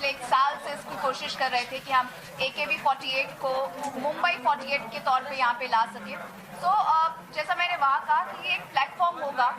पिछले 1 साल से इसकी कोशिश कर रहे थे कि हम AKB48 को मुंबई 48 के तौर पे यहाँ पे ला सके। तो जैसा मैंने वहाँ कहा कि ये एक प्लेटफॉर्म होगा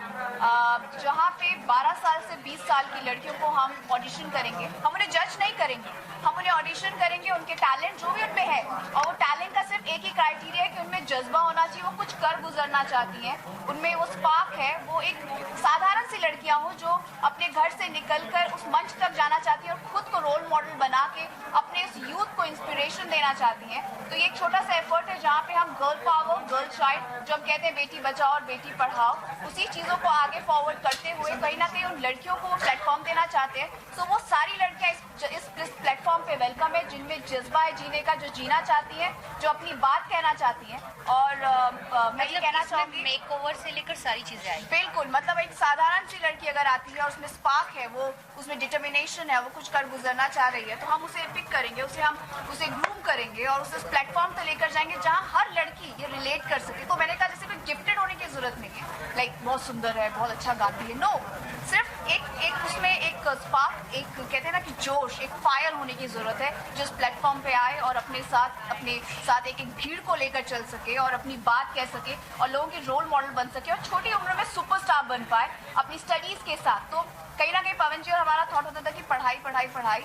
जहाँ पे 12 साल से 20 साल की लड़कियों को हम ऑडिशन करेंगे। हम उन्हें जज नहीं करेंगे, हम उन्हें ऑडिशन करेंगे, उनके टैलेंट जो भी उनमें है, और वो टैलेंट का सिर्फ एक ही क्राइटेरिया है कि उनमें जज्बा होना चाहिए, वो कुछ कर गुजरना चाहती हैं, उनमें वो स्पार्क है, वो एक साधारण सी लड़कियां हो जो अपने घर से निकलकर उस मंच तक जाना चाहती है और खुद को रोल मॉडल बना के अपने इस यूथ को इंस्पिरेशन देना चाहती हैं। तो ये एक छोटा सा एफर्ट है जहाँ पे हम गर्ल पावर, गर्ल चाइल्ड, जो हम कहते हैं बेटी बचाओ और बेटी पढ़ाओ, उसी चीज़ों को आगे फॉरवर्ड करते हुए कहीं ना कहीं उन लड़कियों को वो प्लेटफॉर्म देना चाहते हैं। तो वो सारी लड़कियाँ इस प्लेटफॉर्म पे वेलकम है जिनमें जज्बा है जीने का, जो जीना चाहती हैं, जो अपनी बात कहना चाहती हैं। और मैं ये कहना चाहूँगी मेकओवर से लेकर सारी चीजें आई। बिल्कुल, मतलब एक साधारण सी लड़की अगर आती है और उसमें स्पार्क है, वो उसमें डिटर्मिनेशन है, वो कुछ कर गुजरना चाह रही है, तो हम उसे पिक करेंगे, उसे ग्रूम करेंगे और उसे उस प्लेटफॉर्म पे लेकर जाएंगे जहाँ हर लड़की ये रिलेट कर सके। तो मैंने कहा जैसे कोई गिफ्टेड होने की जरूरत नहीं है, लाइक बहुत सुंदर है, बहुत अच्छा गाती है, नो, सिर्फ एक उसमें एक स्पार्क, एक कहते हैं ना कि जोश, एक फायर होने की जरूरत है जो इस प्लेटफॉर्म पे आए और अपने साथ एक भीड़ को लेकर चल सके और अपनी बात कह सके और लोगों के रोल मॉडल बन सके और छोटी उम्र में सुपरस्टार बन पाए अपनी स्टडीज के साथ। तो कहीं ना कहीं पवन जी और हमारा थॉट होता था कि पढ़ाई पढ़ाई पढ़ाई,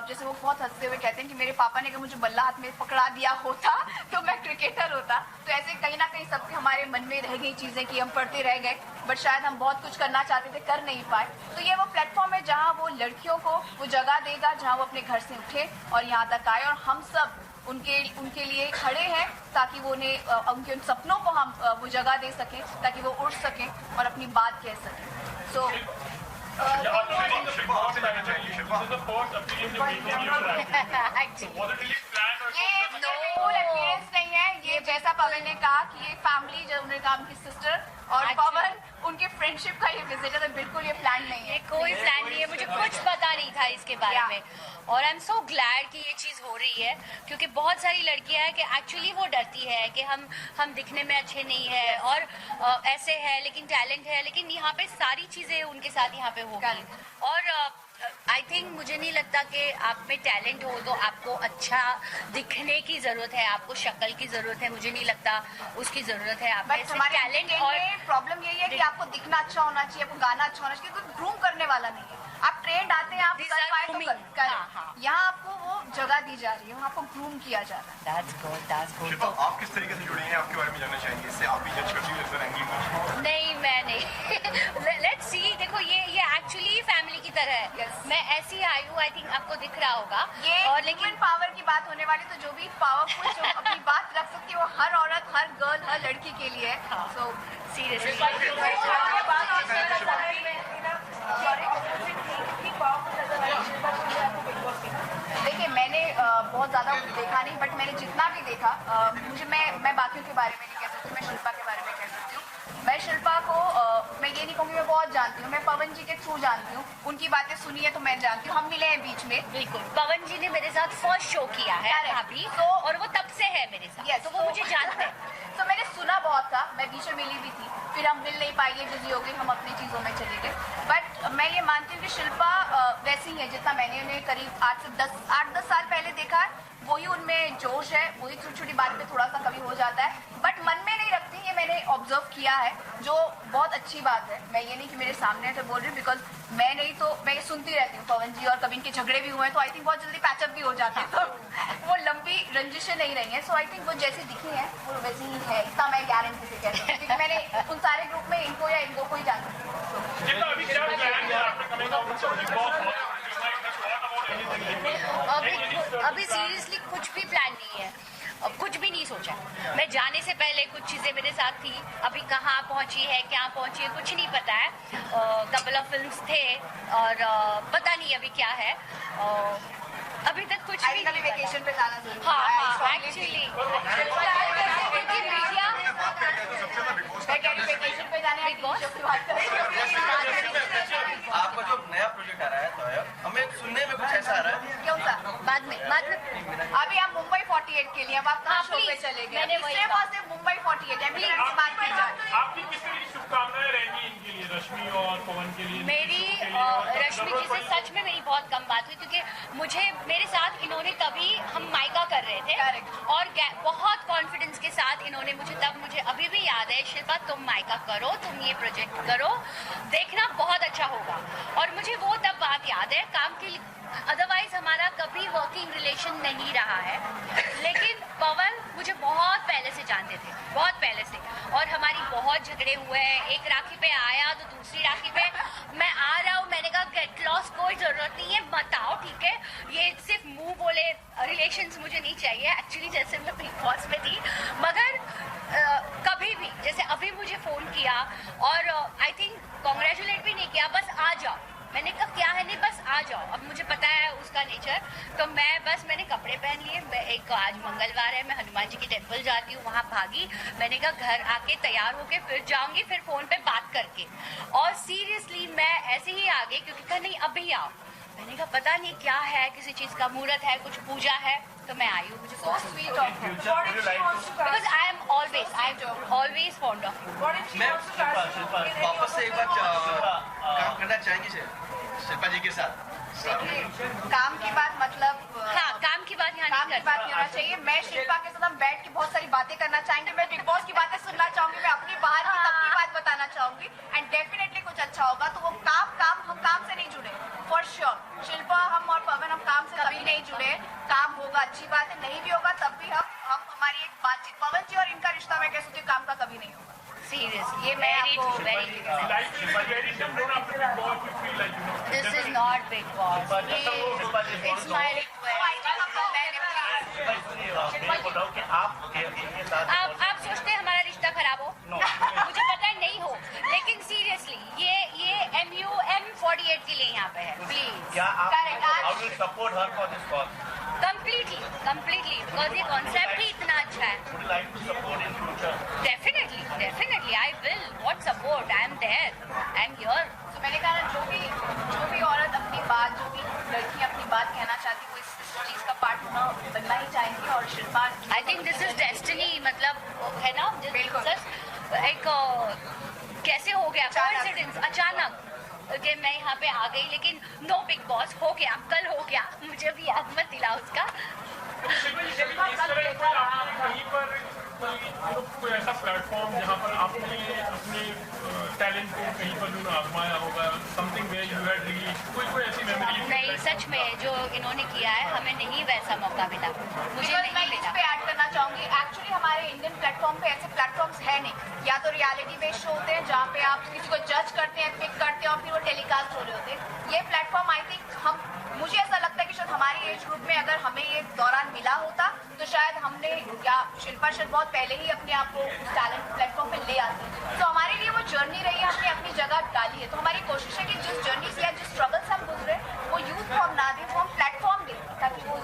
जैसे वो बहुत हंसते हुए कहते हैं कि मेरे पापा ने अगर मुझे बल्ला हाथ में पकड़ा दिया होता तो मैं क्रिकेटर होता। तो ऐसे कहीं ना कहीं सबके हमारे मन में रह गई चीज़ें कि हम पढ़ते रह गए, बट शायद हम बहुत कुछ करना चाहते थे, कर नहीं पाए। तो ये वो प्लेटफॉर्म है जहाँ वो लड़कियों को वो जगह देगा, जहाँ वो अपने घर से उठे और यहाँ तक आए, और हम सब उनके लिए खड़े हैं ताकि वो उनके उन सपनों को हम वो जगह दे सकें, ताकि वो उड़ सकें और अपनी बात कह सकें। सो ये बिल्कुल एक्सपीरियंस नहीं है, ये जैसा पवन ने कहा कि ये फैमिली, जब उन्होंने कहा उनकी सिस्टर और पवन, उनके फ्रेंडशिप का ये विजिट है, तो बिल्कुल ये प्लान नहीं है, कोई प्लान नहीं है, मुझे कुछ पता नहीं था इसके बारे में। और आई एम सो ग्लैड कि ये चीज़ हो रही है, क्योंकि बहुत सारी लड़कियां हैं कि एक्चुअली वो डरती है कि हम दिखने में अच्छे नहीं है और ऐसे है, लेकिन टैलेंट है, लेकिन यहाँ पे सारी चीज़ें उनके साथ यहाँ पे होगी। और आई थिंक मुझे नहीं लगता कि आप में टैलेंट हो तो आपको अच्छा दिखने की जरूरत है, आपको शक्ल की जरूरत है, मुझे नहीं लगता उसकी जरूरत है। आप में टैलेंट और प्रॉब्लम यही है कि आपको दिखना अच्छा होना चाहिए, आपको गाना अच्छा होना चाहिए, कोई ग्रूम करने वाला नहीं है। आप ट्रेंड आते हैं, आप कर पाए तो यहाँ आपको वो जगह दी जा रही है, वहाँ आपको ग्रूम किया जा रहा है। That's good. तो आप किस तरीके से जुड़े हैं, आपके बारे में जानना चाहेंगे, इससे आप भी जज करती नजर आएंगी? नहीं, मैं नहीं। लेट्स सी, देखो ये एक्चुअली फैमिली की तरह है। मैं ऐसी आई हूँ, आई थिंक आपको दिख रहा होगा। ये और लेकिन पावर की बात होने वाली, तो जो भी पावरफुल जो अपनी बात रख सकती है वो हर औरत, हर गर्ल, हर लड़की के लिए है। सो सीरियसली देखिए, मैंने बहुत ज़्यादा देखा नहीं, बट मैंने जितना भी देखा, मैं बाकियों के बारे में नहीं कह सकती, मैं शिल्पा के बारे में कह सकती हूँ। मैं शिल्पा को मैं ये नहीं कहूँगी मैं बहुत जानती हूँ, मैं पवन जी के थ्रू जानती हूँ, उनकी बातें सुनी है तो मैं जानती हूँ, हम मिले हैं बीच में। बिल्कुल, पवन जी ने मेरे साथ फर्स्ट शो किया है अभी, तो और वो तब से है मेरे साथ। तो वो मुझे जानते हैं। तो मैंने सुना बहुत था, मैं बीच में मिली भी थी, फिर हम मिल नहीं पाई, बिजी हो गई, हम अपनी चीज़ों में चले गए। बट मैं ये मानती हूँ कि शिल्पा वैसी है जितना मैंने उन्हें करीब 8-10 साल पहले देखा है, वही उनमें जोश है, वही छोटी छोटी बात पे थोड़ा सा कभी हो जाता है, बट मन में नहीं रखती, ये मैंने ऑब्जर्व किया है, जो बहुत अच्छी बात है। मैं ये नहीं कि मेरे सामने से बोल रही हूँ, बिकॉज मैं नहीं तो मैं ये सुनती रहती हूँ पवन जी, और कभी इनके झगड़े भी हुए हैं तो आई थिंक बहुत जल्दी पैचअप भी हो जाते हैं, तो वो लंबी रंजिशें नहीं रही हैं। सो आई थिंक वो जैसी दिखी हैं वो वैसी ही है, इतना मैं गारंटी से कहती हूँ, क्योंकि मैंने उन सारे ग्रुप में इनको या इनको को ही जानती हूँ। अभी सीरियसली कुछ भी प्लान नहीं है, कुछ भी नहीं सोचा। मैं जाने से पहले कुछ चीज़ें मेरे साथ थी, अभी कहाँ पहुँची है, क्या पहुँची है, कुछ नहीं पता है। कपल ऑफ फिल्म्स थे और पता नहीं अभी क्या है, अभी तक कुछ भी नहीं। वेकेशन पे जाना जरूरी है। हाँ, एक्चुअली वेकेशन पे जाने आपका जो नया प्रोजेक्ट आ रहा है तो हमें सुनने में कुछ ऐसा आ रहा है, क्यों सा बाद में अभी हम मुंबई 48 के लिए, अब आप कहाँ शो पे चले गए? सिर्फ मुंबई 48 एम्बुलेंस की बात की जाए। आपकी किस तरह की शुभकामनाएं रहेंगी इनके लिए, रश्मि और पवन के लिए? मेरी रश्मि जी से सच में मेरी बहुत कम बात हुई, क्योंकि मुझे मेरे साथ इन्होंने तभी हम माइका कर रहे थे और बहुत कॉन्फिडेंस के साथ इन्होंने मुझे अभी भी याद है, शिल्पा तुम माइका करो, तुम ये प्रोजेक्ट करो, देखना बहुत अच्छा होगा। और मुझे वो तब बात याद है, काम के अदरवाइज हमारा कभी वर्किंग रिलेशन नहीं रहा है, लेकिन पवन मुझे बहुत पहले से जानते थे, बहुत पहले से, और हमारी बहुत झगड़े हुए हैं। एक राखी पे आया तो दूसरी राखी पे मैं आ रहा हूँ, मैंने कहा गेट लॉस, कोई जरूरत नहीं है, मत आओ, ठीक है, ये सिर्फ मुंह बोले रिलेशंस मुझे नहीं चाहिए। एक्चुअली जैसे मैं बिग बॉस में थी, मगर कभी भी जैसे अभी मुझे फोन किया और आई थिंक कॉन्ग्रेचुलेट भी नहीं किया, बस आ जाओ, मैंने कहा क्या है, नहीं बस आ जाओ। अब मुझे पता है उसका नेचर, तो मैंने कपड़े पहन लिए, मैं एक आज मंगलवार है, मैं हनुमान जी की टेम्पल जाती हूँ, वहाँ भागी, मैंने कहा घर आके तैयार होके फिर जाऊंगी, फिर फोन पे बात करके, और सीरियसली मैं ऐसे ही आ गई, क्योंकि कहा नहीं अभी आओ, मैंने कहा पता नहीं क्या है, किसी चीज का मुहूर्त है, कुछ पूजा है, तो मैं आई हूँ। मुझे So sweet of her. What if she wants to because I am always fond of you. What if she wants to cast? वापस से एक बार काम करना चाहेंगे शिल्पा जी के साथ? देखिए, काम की बात मतलब हाँ, काम की बात यहाँ काम नहीं की बात नहीं होना चाहिए। मैं शिल्पा के साथ हम बैठ के बहुत सारी बातें करना चाहेंगे, मैं बिग बॉस की बातें सुनना चाहूंगी, मैं अपनी बाहर की तब की बात बताना चाहूंगी, एंड डेफिनेटली कुछ अच्छा होगा। तो वो हम काम से नहीं जुड़े, फॉर श्योर। शिल्पा, हम और पवन, हम काम से कभी नहीं जुड़े। काम होगा अच्छी बात है, नहीं भी होगा तब भी हम हमारी एक बातचीत, पवन जी और इनका रिश्ता मैं कह सकती हूँ काम का कभी नहीं होगा। सीरियसली, ये मैं आपको this is not big boss, it's my request. आप सोचते हैं हमारा रिश्ता खराब हो? मुझे पता है नहीं हो, लेकिन सीरियसली ये MUM48 के लिए यहाँ पे है, please. support her for this cause? Completely, because ये कॉन्सेप्ट ही इतना अच्छा है। Would you like to support in future? Definitely I will, what support, I am there, I am here. तो मैंने कहा ना, जो भी औरत अपनी बात, जो भी लड़की अपनी बात कहना चाहती है, वो इस चीज का पार्ट होना बनना ही चाहेंगी। और Shilpa, I think this is destiny, मतलब है ना, बिल्कुल। एक कैसे हो गया कोइंसिडेंस, अचानक कि मैं यहाँ पे आ गई, लेकिन नो बिग बॉस हो गया, कल हो गया, मुझे भी याद मत दिला उसका। कोई ऐसा प्लेटफॉर्म जहाँ पर आपने अपने टैलेंट को कहीं पर आजमाया होगा, something where you had really कोई ऐसी मेमोरी? नहीं, सच में जो इन्होंने किया है, हमें नहीं वैसा मौका मिला, मुझे मैं नहीं इस मिला। पे ऐड करना चाहूंगी, एक्चुअली हमारे इंडियन प्लेटफॉर्म पे ऐसे प्लेटफॉर्म्स है नहीं। या तो रियलिटी बेस्ड शो होते हैं जहाँ पे आप किसी को जज करते हैं, पिक करते हैं और फिर वो टेलीकास्ट हो रहे होते हैं। ये प्लेटफॉर्म आई थिंक मुझे ऐसा लगता है कि शायद हमारी एज ग्रुप में अगर हमें ये दौरान मिला होता तो शायद हमने, या शिल्पा शायद बहुत पहले ही अपने आप को टैलेंट प्लेटफॉर्म पे ले आती। तो हमारे लिए वो जर्नी रही है, हमने अपनी जगह डाली है। तो हमारी कोशिश है कि जिस जर्नी से या जिस स्ट्रगल से हम गुजरे, वो यूथ को हम ना दें, वो हम प्लेटफॉर्म दें, ताकि वो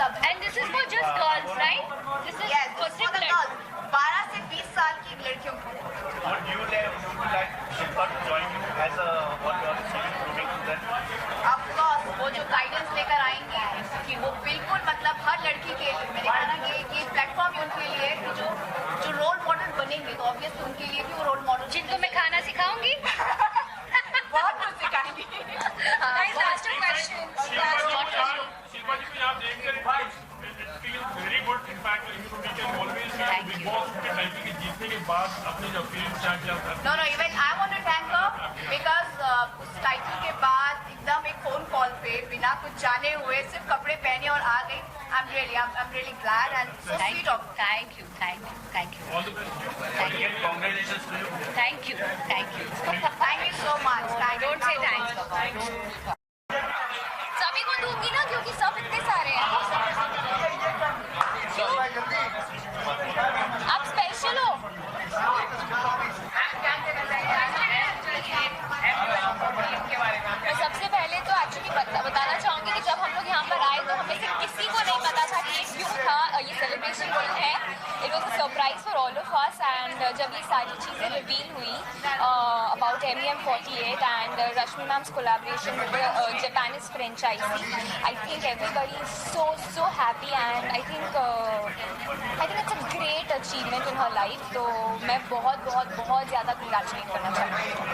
सब। And this is for just girls, right? This is for सिर्फ गर्ल्स, 12 से 20 साल की लड़कियों को। Would you like Shilpa to join you as a what you are saying, grooming student? Of course, वो जो गाइडेंस लेकर आएंगे कि वो बिल्कुल मतलब हर लड़की के लिए, मैंने कहा ना कि ये प्लेटफॉर्म है उनके लिए कि जो रोल मॉडल बनेंगे, तो ऑब्वियसली उनके लिए भी वो रोल मॉडल, जिनको मैं खाना सिखाऊंगी। बहुत कुछ सिखाएंगे। शिल्पा जी को यहाँ देखकर very good. In fact we can always see Bigg Boss के टाइटल के जीतने के बाद अपनी जो फीलिंग शेयर किया था। No, even I want to thank her because उस टाइटल के बाद एकदम एक फोन कॉल पे बिना कुछ जाने हुए सिर्फ कपड़े पहने और आ गई। I'm really glad and so sweet of her. Thank you. All the best. Thank you. Congratulations to you. Thank you. Thank you so much. Don't say thanks, Papa. सभी को दूंगी ना, क्योंकि सब इतने सारे हैं। आप स्पेशल हो। मैं सबसे पहले तो एक्चुअली बताना चाहूँगी कि जब हम लोग यहाँ पर आए तो हमें से किसी को नहीं पता था कि ये क्यों था, ये सेलिब्रेशन क्यों है। It was a surprise for all of us. And जब ये सारी चीज़ें रिवील हुई about MUM48 and Rashmi ma'am's collaboration with Japanese franchise, I think everybody is so happy and I think it's a great achievement in her life. तो मैं बहुत ज़्यादा congratulate करना चाहती हूँ।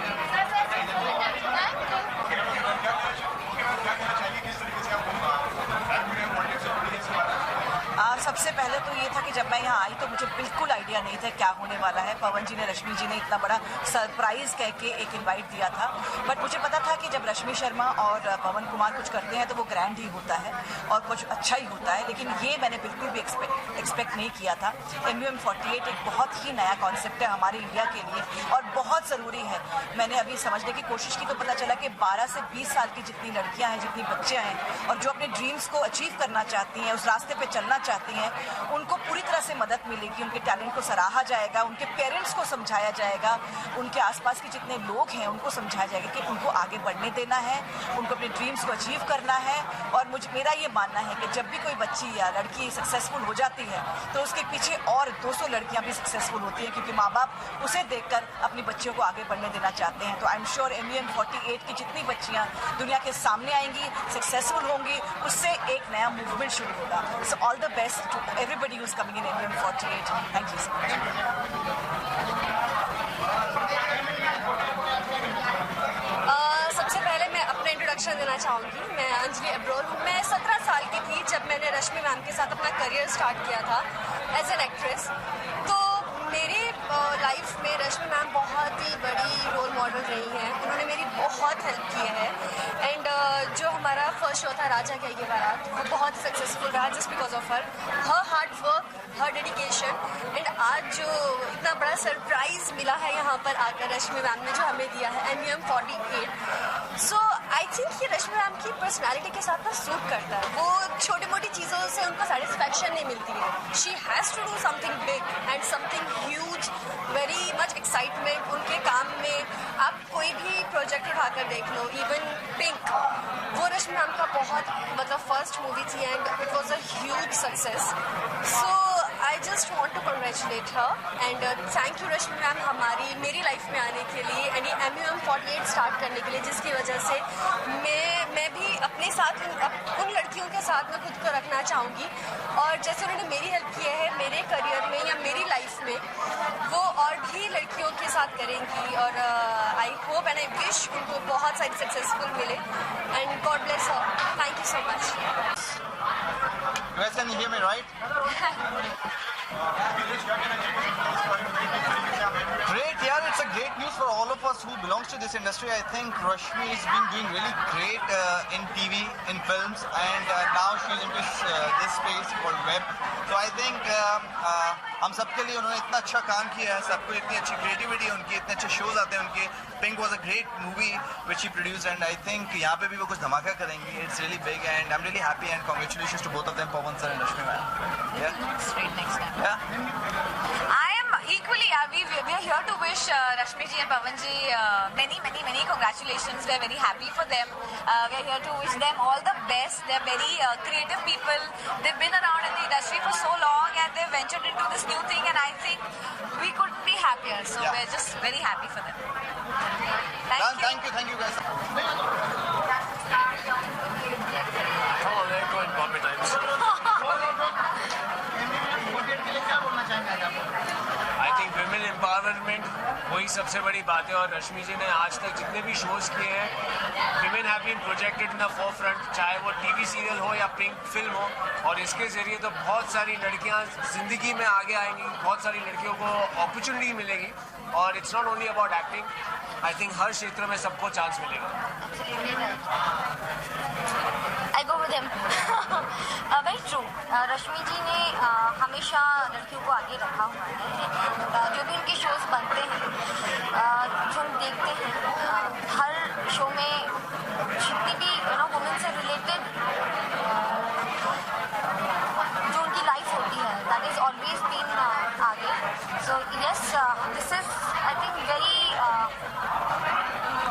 सबसे पहले तो ये था कि जब मैं यहाँ आई तो मुझे बिल्कुल आइडिया नहीं था क्या होने वाला है। पवन जी ने, रश्मि जी ने इतना बड़ा सरप्राइज़ कह के एक इनवाइट दिया था, बट मुझे पता था कि जब रश्मि शर्मा और पवन कुमार कुछ करते हैं तो वो ग्रैंड ही होता है और कुछ अच्छा ही होता है, लेकिन ये मैंने बिल्कुल भी एक्सपेक्ट नहीं किया था। MUM48 एक बहुत ही नया कॉन्सेप्ट है हमारे इंडिया के लिए और बहुत ज़रूरी है। मैंने अभी समझने की कोशिश की तो पता चला कि 12 से 20 साल की जितनी लड़कियाँ हैं, जितनी बच्चियाँ हैं और जो अपने ड्रीम्स को अचीव करना चाहती हैं, उस रास्ते पर चलना चाहती हैं, उनको पूरी तरह से मदद मिलेगी, उनके टैलेंट को सराहा जाएगा, उनके पेरेंट्स को समझाया जाएगा, उनके आसपास के जितने लोग हैं उनको समझाया जाएगा कि उनको आगे बढ़ने देना है, उनको अपने ड्रीम्स को अचीव करना है। और मेरा ये मानना है कि जब भी कोई बच्ची या लड़की सक्सेसफुल हो जाती है तो उसके पीछे और 200 लड़कियां भी सक्सेसफुल होती हैं, क्योंकि माँ बाप उसे देखकर अपनी बच्चियों को आगे बढ़ने देना चाहते हैं। तो आई एम श्योर MUM48 की जितनी बच्चियाँ दुनिया के सामने आएंगी, सक्सेसफुल होंगी, उससे एक नया मूवमेंट शुरू होगा। So all the best to everybody who's coming in MUM48. Thank you so much. सबसे पहले मैं अपना इंट्रोडक्शन देना चाहूँगी। मैं अंजलि अब्रोल हूँ। मैं 17 साल की थी जब मैंने रश्मि मैम के साथ अपना करियर स्टार्ट किया था एज एन एक्ट्रेस। तो मेरी लाइफ में रश्मि मैम बहुत ही बड़ी रोल मॉडल रही हैं। उन्होंने मेरी बहुत हेल्प की है एंड जो हमारा फर्स्ट शो था राजा क्या ये बारात, वो बहुत सक्सेसफुल रहा just because of her hard work, her dedication. And आज जो इतना बड़ा सरप्राइज मिला है यहाँ पर आकर रश्मि मैम ने जो हमें दिया है MUM48, सो आई थिंक ये रश्मि मैम की पर्सनैलिटी के साथ ना सूट करता है। वो छोटी मोटी चीज़ों से उनको सेटिस्फैक्शन नहीं मिलती है। She has to do something big and something huge, very much excitement उनके काम में। आप कोई भी प्रोजेक्ट उठाकर देख लो, इवन पिंक, वो रश्मि मैम का बहुत फर्स्ट मूवी थी and it was a huge success. So I just want to congratulate her and thank you Rashmi ma'am मेरी लाइफ में आने के लिए एंड ये MUM48 स्टार्ट करने के लिए, जिसकी वजह से मैं भी अपने साथ उन लड़कियों के साथ में खुद को रखना चाहूँगी। और जैसे उन्होंने मेरी हेल्प की है मेरे करियर में या मेरी लाइफ में, वो और भी लड़कियों के साथ करेंगी। और I hope and I wish उनको बहुत सारी सक्सेसफुल मिले and God bless her. Thank you so much. Can you hear me right? Great, yeah, it's a great news for all of us who belongs to this industry. I think Rashmi has been doing really great in TV, in films, and now she's into this space called web. So I think हम सबके लिए उन्होंने इतना अच्छा काम किया है, सबको इतनी अच्छी क्रिएटिविटी है उनकी, इतने अच्छे शोज आते हैं उनके। Pink was a great movie which she produce and I think यहाँ पे भी वो कुछ धमाका करेंगी। It's really big and I am really happy and congratulations to both of them, Pawan sir and Rashmi ma'am. Equally, we are here to wish Rashmi ji and Pavan ji many congratulations. We are very happy for them. We are here to wish them all the best. They are very creative people. They've been around in the industry for so long and they've ventured into this new thing, and I think we couldn't be happier. So we're just very happy for them. Thank you guys. Oh, they're going Bombay Times. I think women empowerment वही सबसे बड़ी बात है। और रश्मि जी ने आज तक जितने भी शोज किए हैं, women have been projected in the forefront, चाहे वो टीवी सीरियल हो या पिंक फिल्म हो। और इसके जरिए तो बहुत सारी लड़कियां जिंदगी में आगे आएंगी, बहुत सारी लड़कियों को अपॉर्चुनिटी मिलेगी। और it's not only about acting, I think हर क्षेत्र में सबको चांस मिलेगा। I go with him. Very true. रश्मि जी ने हमेशा लड़कियों को आगे रखा हुआ है। जो भी उनके शोज बनते हैं, जो हम देखते हैं, हर शो में जितनी भी वुमेन से रिलेटेड जो उनकी लाइफ होती है, दैट इज ऑलवेज बीन आगे। So yes, this is I think very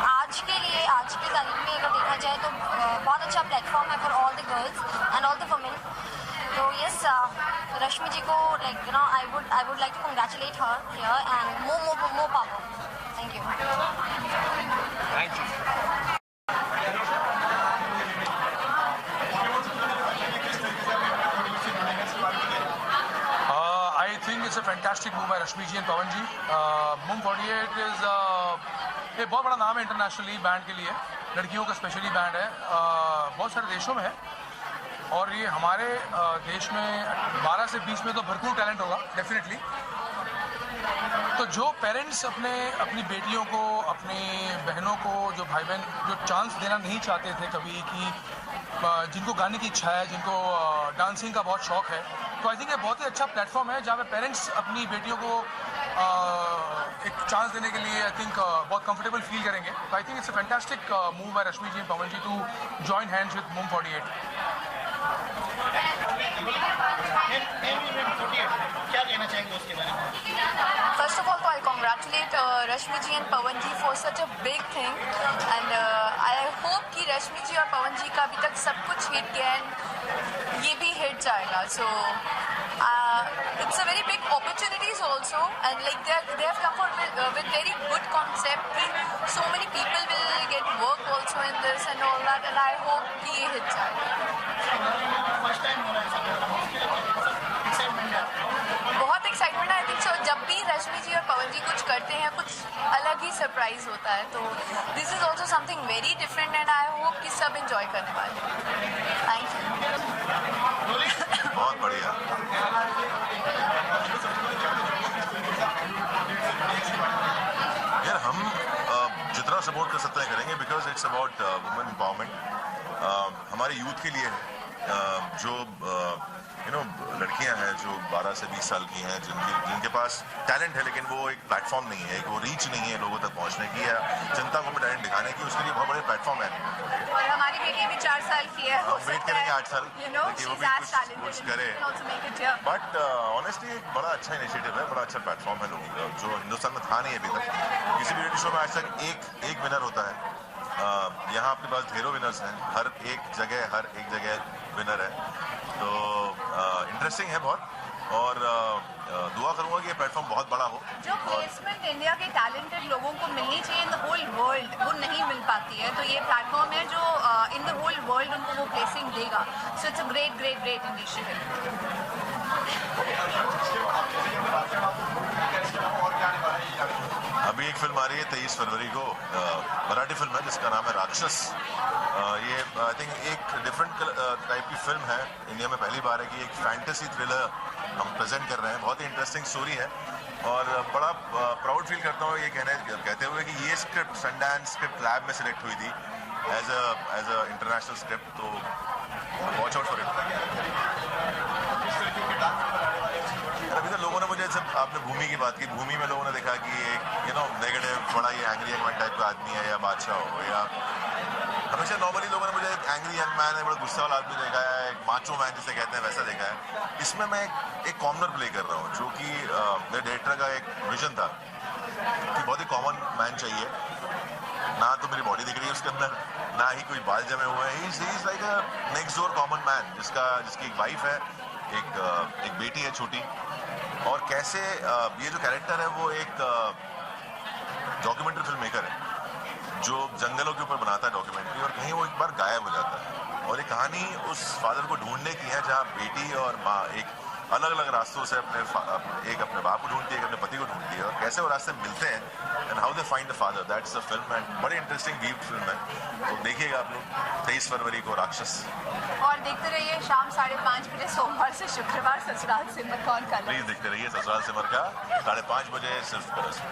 आज की तारीख में अगर देखा जाए तो बहुत अच्छा प्लेटफॉर्म है for all the girls and all the women. तो यस, रश्मि जी को I would like to congratulate her here and more power. Thank you. I think it's a fantastic move by Rashmi ji and Pavan ji. MUM48 is ये बहुत बड़ा नाम है internationally band के लिए, लड़कियों का स्पेशली बैंड है, बहुत सारे देशों में है और ये हमारे देश में 12 से 20 में तो भरपूर टैलेंट होगा डेफिनेटली। तो जो पेरेंट्स अपनी बेटियों को, अपनी बहनों को, जो भाई बहन जो चांस देना नहीं चाहते थे कभी कि जिनको गाने की इच्छा है, जिनको डांसिंग का बहुत शौक है, तो आई थिंक ये बहुत ही अच्छा प्लेटफॉर्म है जहाँ पे पेरेंट्स अपनी बेटियों को एक चांस देने के लिए आई थिंक बहुत कंफर्टेबल फील करेंगे। तो I think it's a fantastic move by Rashmi ji and Pavan ji to join hands with Moom 48। क्या कहना चाहेंगे उसके बारे में? First of all, I congratulate Rashmi ji and Pawan ji for such a big thing, and I hope कि रश्मि जी और पवन जी का अभी तक सब कुछ हिट गया and ये भी हिट जाएगा. So it's a very big opportunities also, and like they have come forward with very good concept कि so many people will get work also in this and all that, and I hope कि ये hit जाएगा. First time हो रहा है, बहुत excitement है. आई think सो जब भी रश्मि जी और पवन जी कुछ करते हैं कुछ अलग ही सरप्राइज होता है. तो this is also something very different and I hope कि सब इंजॉय करने वाले हैं. Thank you. बहुत बढ़िया. यार हम जितना सपोर्ट कर सकते हैं करेंगे because it's about women empowerment. हमारे यूथ के लिए है जो लड़कियां हैं जो 12 से 20 साल की हैं जिनके पास टैलेंट है लेकिन वो एक प्लेटफॉर्म नहीं है, वो रीच नहीं है लोगों तक पहुंचने की या जनता को भी टैलेंट दिखाने की. उसके लिए बहुत बड़े प्लेटफॉर्म है. और हमारी बेटी भी 4 साल की है. हम वेट करेंगे 8 साल कि वो भी कुछ करे. बट ऑनेस्टली एक बड़ा अच्छा इनिशिएटिव है, बड़ा अच्छा प्लेटफॉर्म है लोगों का जो हिंदुस्तान में था नहीं अभी तक. किसी भी रियलिटी शो में आज तक एक विनर होता है. यहाँ आपके पास ढेरों विनर्स हैं, हर एक जगह विनर है. तो इंटरेस्टिंग है बहुत और दुआ करूंगा कि ये प्लेटफॉर्म बहुत बड़ा हो. जो प्लेसमेंट इंडिया के टैलेंटेड लोगों को मिलनी चाहिए इन द होल वर्ल्ड वो नहीं मिल पाती है. तो ये प्लेटफॉर्म है जो इन द होल वर्ल्ड उनको वो प्लेसिंग देगा. सो इट्स अ ग्रेट इनिशिएटिव. अभी एक फिल्म आ रही है 23 फरवरी को, मराठी फिल्म है जिसका नाम है राक्षस. ये आई थिंक एक डिफरेंट टाइप की फिल्म है. इंडिया में पहली बार है कि एक फैंटेसी थ्रिलर हम प्रेजेंट कर रहे हैं. बहुत ही इंटरेस्टिंग स्टोरी है और बड़ा प्राउड फील करता हूँ ये कहते हुए कि ये स्क्रिप्ट सनडांस स्क्रिप्ट लैब में सिलेक्ट हुई थी एज अ इंटरनेशनल स्क्रिप्ट. तो वॉच आउट फॉर इट. अभी तो लोगों ने मुझे जब आपने भूमि की बात की, भूमि में लोगों ने देखा कि एक नेगेटिव बड़ा ये एंग्री यंग मैन टाइप का आदमी है या बादशाह हो, या हमेशा नॉर्मली लोगों ने मुझे एक एंग्री यंग मैन है, बड़ा गुस्सा वाला आदमी देखा है, एक माचो मैन जिसे कहते हैं वैसा देखा है. इसमें मैं एक कॉमनर प्ले कर रहा हूँ जो कि मेरे डायरेक्टर का एक विजन था कि बहुत ही कॉमन मैन चाहिए. ना तो मेरी बॉडी दिख रही है उसके अंदर, ना ही कोई बाल जमे हुए हैं. He is like a next door common man जिसकी एक वाइफ है, एक बेटी है छोटी. और कैसे ये जो कैरेक्टर है वो एक डॉक्यूमेंट्री फिल्म मेकर है जो जंगलों के ऊपर बनाता है डॉक्यूमेंट्री, और कहीं वो एक बार गायब हो जाता है. और ये कहानी उस फादर को ढूंढने की है जहाँ बेटी और माँ एक अलग अलग रास्तों से एक अपने बाप को ढूंढती है, एक अपने पति को ढूंढती है, और कैसे वो रास्ते मिलते हैं and how they find the father. That's the film and बड़ी इंटरेस्टिंग डीप फिल्म है. तो देखिएगा आप लोग 23 फरवरी को राक्षस. और देखते रहिए शाम 5:30 बजे सोमवार से शुक्रवार ससुराल सिमर का ऑन. प्लीज देखते रहिए ससुराल सिमर का 5:30 बजे सिर्फ कलर्स में.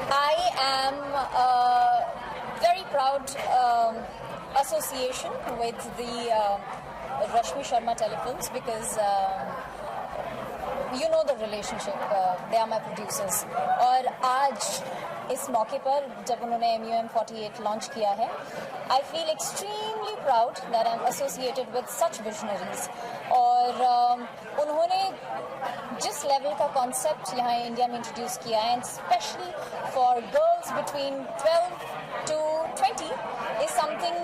I am very proud association with the Rashmi Sharma Telefilms because you know the relationship. They are my producers. और आज इस मौके पर जब उन्होंने MUM 48 लॉन्च किया है, I feel extremely proud that I'm associated with such visionaries. और उन्होंने जिस लेवल का कॉन्सेप्ट यहाँ इंडिया में इंट्रोड्यूस किया है, and specially for girls between 12 to 20 is something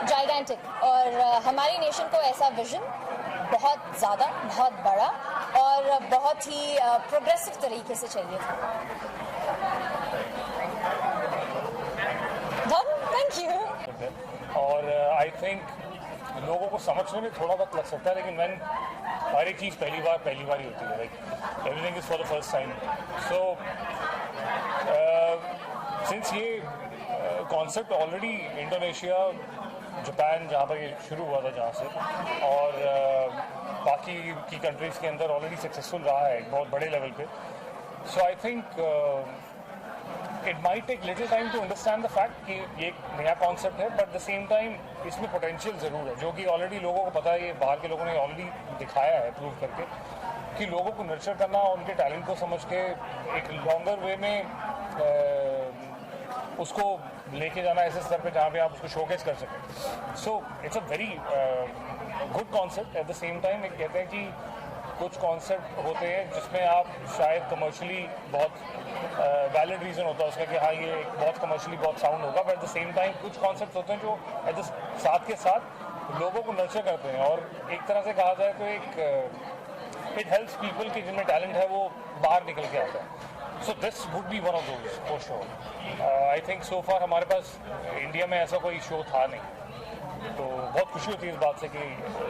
gigantic. और हमारी नेशन को ऐसा विजन बहुत ज़्यादा, बहुत बड़ा और बहुत ही प्रोग्रेसिव तरीके से चाहिए था. Thank you. और आई थिंक लोगों को समझने में थोड़ा वक्त लग सकता है, लेकिन when हर एक चीज़ पहली बार ही होती है, like everything is for the first time. So since ये कॉन्सेप्ट ऑलरेडी इंडोनेशिया, जापान, जहाँ पर ये शुरू हुआ था, जहाँ से, और बाकी की कंट्रीज़ के अंदर ऑलरेडी सक्सेसफुल रहा है एक बहुत बड़े लेवल पे. So I think it might take little time to understand the fact कि ये एक नया कॉन्सेप्ट है, बट द सेम टाइम इसमें पोटेंशियल ज़रूर है, जो कि ऑलरेडी लोगों को पता है. ये बाहर के लोगों ने ऑलरेडी दिखाया है, प्रूव करके, कि लोगों को नर्चर करना, उनके टैलेंट को समझ के एक लॉन्गर वे में उसको लेके जाना ऐसे स्तर पे जहाँ पे आप उसको शोकेस कर सकें. सो it's a very good concept. At the same time एक कहते हैं कि कुछ कॉन्सेप्ट होते हैं जिसमें आप शायद कमर्शियली बहुत वैलिड रीज़न होता है उसका कि हाँ ये बहुत कमर्शियली बहुत साउंड होगा, but at the same time कुछ कॉन्सेप्ट होते हैं जो एट द साथ के साथ लोगों को नर्चर करते हैं, और एक तरह से कहा जाए तो एक इट हेल्प्स पीपल कि जिनमें टैलेंट है वो बाहर निकल के आता है. So this would be one of those for sure. I think so far हमारे पास इंडिया में ऐसा कोई शो था नहीं, तो बहुत खुशी होती है इस बात से कि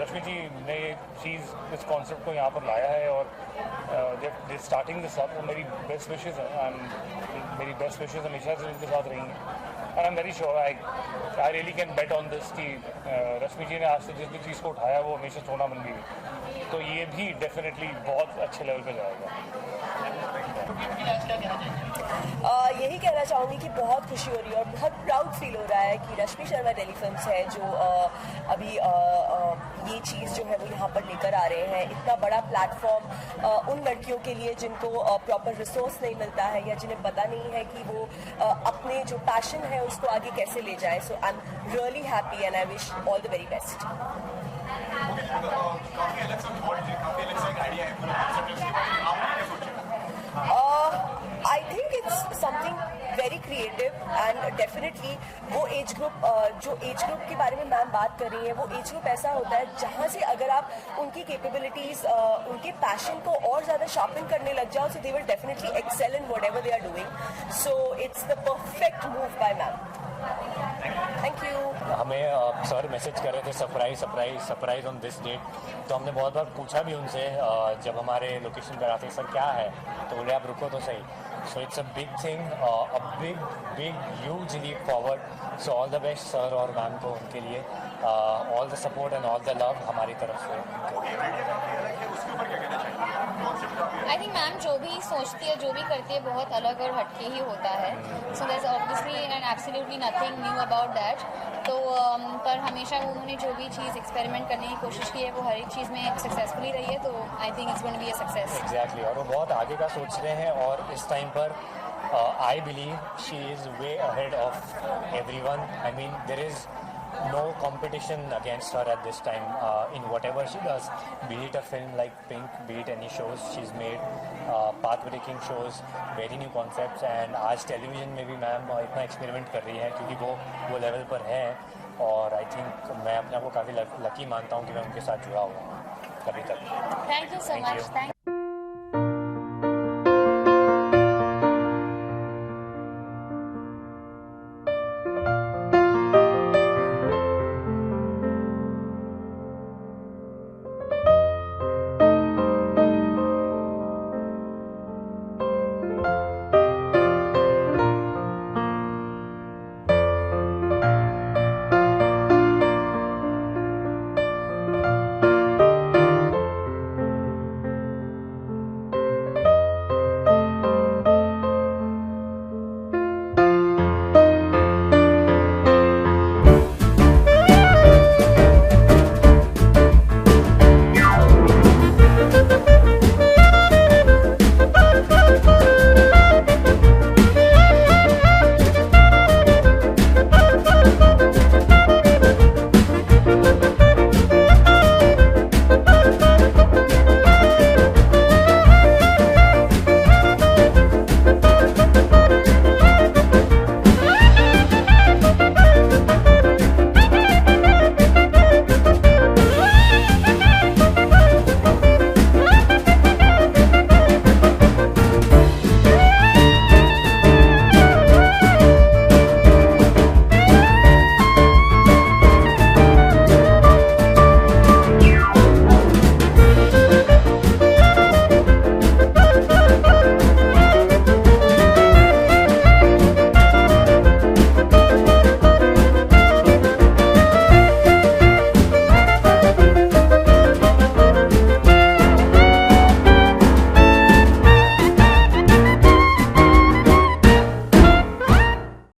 रश्मि जी ने ये चीज़, इस कॉन्सेप्ट को यहाँ पर लाया है, और जब स्टार्टिंग दिस अप, मेरी बेस्ट विशेज़ हैं, मेरी बेस्ट विशेज़ हमेशा से उनके साथ रहेंगी. And I am very sure, I really can bet on this कि रश्मि जी ने आज से जिस भी चीज़ को उठाया वो हमेशा सोना बन गई, तो ये भी डेफिनेटली बहुत अच्छे लेवल पे जाएगा. यही कहना चाहूँगी कि बहुत खुशी हो रही है और बहुत प्राउड फील हो रहा है कि रश्मि शर्मा टेलीफिल्म्स है जो अभी ये चीज़ जो है वो यहाँ पर लेकर आ रहे हैं. इतना बड़ा प्लेटफॉर्म उन लड़कियों के लिए जिनको प्रॉपर रिसोर्स नहीं मिलता है या जिन्हें पता नहीं है कि वो अपने जो पैशन है उसको आगे कैसे ले जाए. So I am really happy and I wish all the very best. I think it's something very creative and definitely वो एज ग्रुप जो एज ग्रुप के बारे में मैम बात कर रही है, वो एज ग्रुप ऐसा होता है जहाँ से अगर आप उनकी कैपेबिलिटीज़, उनके पैशन को और ज़्यादा शार्पन करने लग जाओ, so they will definitely excel in whatever they are doing. So it's the perfect move by ma'am. Thank you. हमें सर मैसेज कर रहे थे सरप्राइज ऑन दिस डेट, तो हमने बहुत बार पूछा भी उनसे जब हमारे लोकेशन पर आते सर क्या है, तो बोले आप रुको तो सही. So it's a big thing, a big huge leap forward. So all the best sir और मैम को उनके लिए, all the support and all the love हमारी तरफ से. आई थिंक मैम जो भी सोचती है, जो भी करती है, बहुत अलग और हटके ही होता है. So there is obviously and absolutely nothing new about that. तो पर हमेशा उन्होंने जो भी चीज़ एक्सपेरिमेंट करने की कोशिश की है वो हर एक चीज़ में सक्सेसफुली रही है, तो I think it's going to be a success. Exactly, और वो बहुत आगे का सोच रहे हैं, और इस टाइम पर I believe she is way ahead of everyone. I mean there is no competition against her at this time in whatever she does, be it a film like Pink, be it any shows she's made, path-breaking shows, very new concepts. and आज television में भी ma'am इतना experiment कर रही है क्योंकि वो level पर है, और आई थिंक मैं अपने आप को काफ़ी लकी मानता हूँ कि मैं उनके साथ जुड़ा हुआ हूँ कभी तक. Thank you so much. Thank